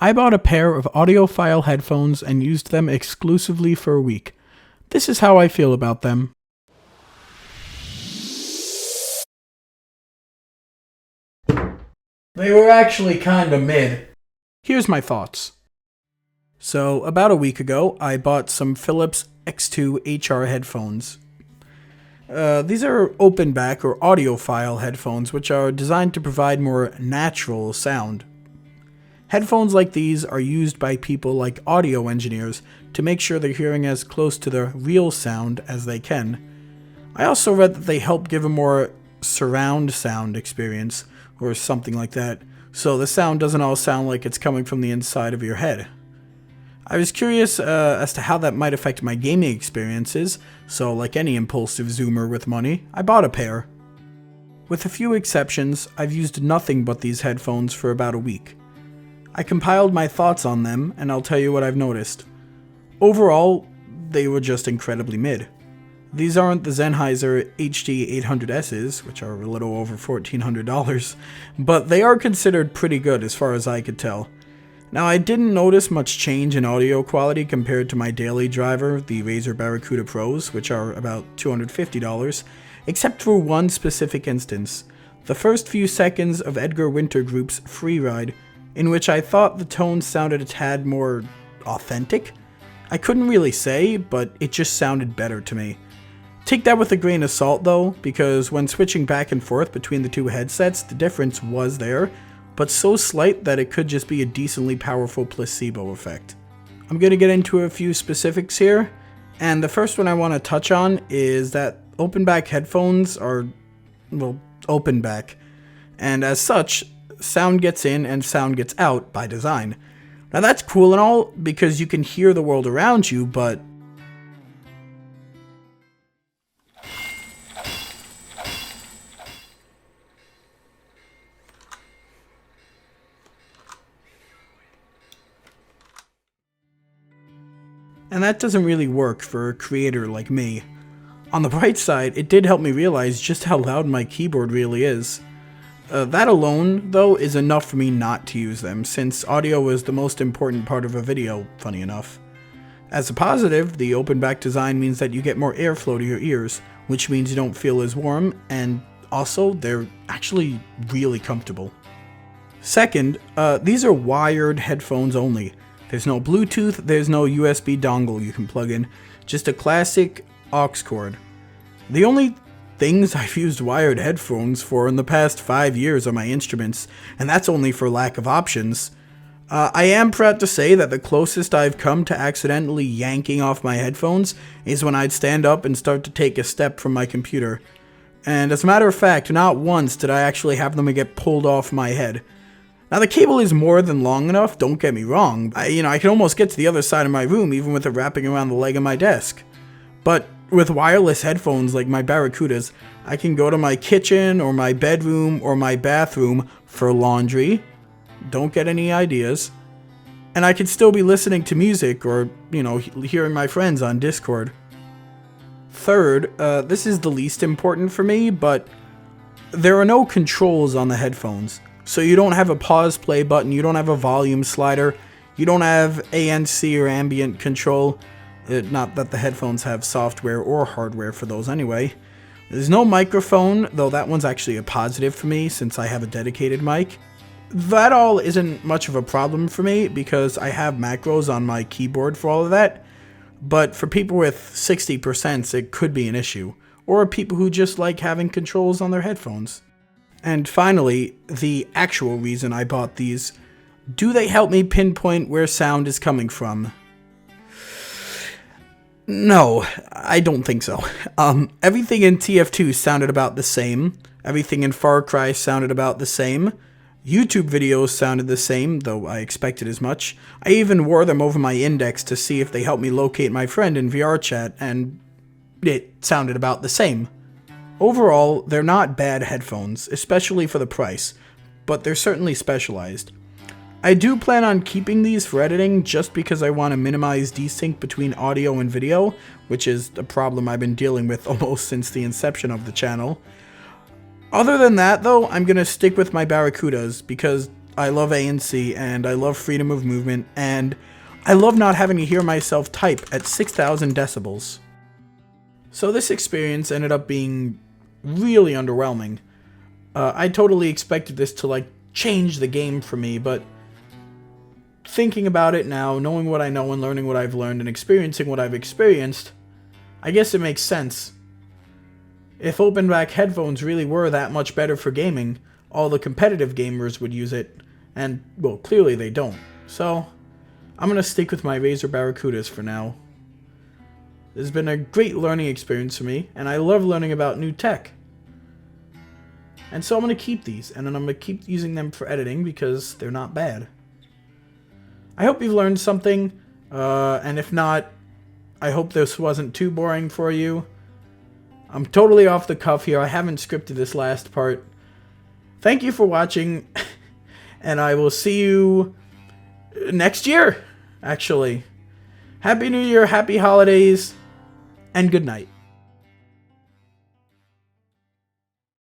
I bought a pair of Audiophile headphones and used them exclusively for a week. This is how I feel about them. They were actually kinda mid. Here's my thoughts. So, about a week ago, I bought some Philips X2 HR headphones. These are open back or audiophile headphones, which are designed to provide more natural sound. Headphones like these are used by people like audio engineers to make sure they're hearing as close to the real sound as they can. I also read that they help give a more surround sound experience, or something like that, so the sound doesn't all sound like it's coming from the inside of your head. I was curious as to how that might affect my gaming experiences, so like any impulsive zoomer with money, I bought a pair. With a few exceptions, I've used nothing but these headphones for about a week. I compiled my thoughts on them, and I'll tell you what I've noticed. Overall, they were just incredibly mid. These aren't the Sennheiser HD 800Ss, which are a little over $1,400, but they are considered pretty good as far as I could tell. Now, I didn't notice much change in audio quality compared to my daily driver, the Razer Barracuda Pros, which are about $250, except for one specific instance. The first few seconds of Edgar Wintergroup's Free Ride, in which I thought the tone sounded a tad more authentic. I couldn't really say, but it just sounded better to me. Take that with a grain of salt though, because when switching back and forth between the two headsets, the difference was there, but so slight that it could just be a decently powerful placebo effect. I'm going to get into a few specifics here, and the first one I want to touch on is that open back headphones are, well, open back, and as such, sound gets in and sound gets out by design. Now that's cool and all because you can hear the world around you, but and that doesn't really work for a creator like me. On the bright side, it did help me realize just how loud my keyboard really is. That alone, though, is enough for me not to use them, since audio is the most important part of a video, funny enough. As a positive, the open back design means that you get more airflow to your ears, which means you don't feel as warm, and also, they're actually really comfortable. Second, these are wired headphones only. There's no Bluetooth, there's no USB dongle you can plug in, just a classic aux cord. The only things I've used wired headphones for in the past 5 years are my instruments, and that's only for lack of options. I am proud to say that the closest I've come to accidentally yanking off my headphones is when I'd stand up and start to take a step from my computer. And as a matter of fact, not once did I actually have them get pulled off my head. Now the cable is more than long enough, don't get me wrong. I can almost get to the other side of my room even with it wrapping around the leg of my desk. But with wireless headphones like my Barracudas, I can go to my kitchen or my bedroom or my bathroom for laundry. Don't get any ideas. And I can still be listening to music or, hearing my friends on Discord. Third, this is the least important for me, but there are no controls on the headphones. So you don't have a pause play button, you don't have a volume slider, you don't have ANC or ambient control. Not that the headphones have software or hardware for those anyway. There's no microphone, though that one's actually a positive for me since I have a dedicated mic. That all isn't much of a problem for me because I have macros on my keyboard for all of that. But for people with 60%, it could be an issue. Or people who just like having controls on their headphones. And finally, the actual reason I bought these. Do they help me pinpoint where sound is coming from? No, I don't think so. Everything in TF2 sounded about the same. Everything in Far Cry sounded about the same. YouTube videos sounded the same, though I expected as much. I even wore them over my index to see if they helped me locate my friend in VR chat, and it sounded about the same. Overall, they're not bad headphones, especially for the price, but they're certainly specialized. I do plan on keeping these for editing just because I want to minimize desync between audio and video, which is a problem I've been dealing with almost since the inception of the channel. Other than that though, I'm going to stick with my Barracudas because I love ANC, and I love freedom of movement, and I love not having to hear myself type at 6,000 decibels. So this experience ended up being really underwhelming. I totally expected this to, like, change the game for me, but thinking about it now, knowing what I know and learning what I've learned and experiencing what I've experienced, I guess it makes sense. If open back headphones really were that much better for gaming, all the competitive gamers would use it, and, well, clearly they don't. So, I'm going to stick with my Razer Barracudas for now. This has been a great learning experience for me, and I love learning about new tech. And so I'm going to keep these, and then I'm going to keep using them for editing because they're not bad. I hope you've learned something, and if not, I hope this wasn't too boring for you. I'm totally off the cuff here. I haven't scripted this last part. Thank you for watching, and I will see you next year, actually. Happy New Year, happy holidays, and good night.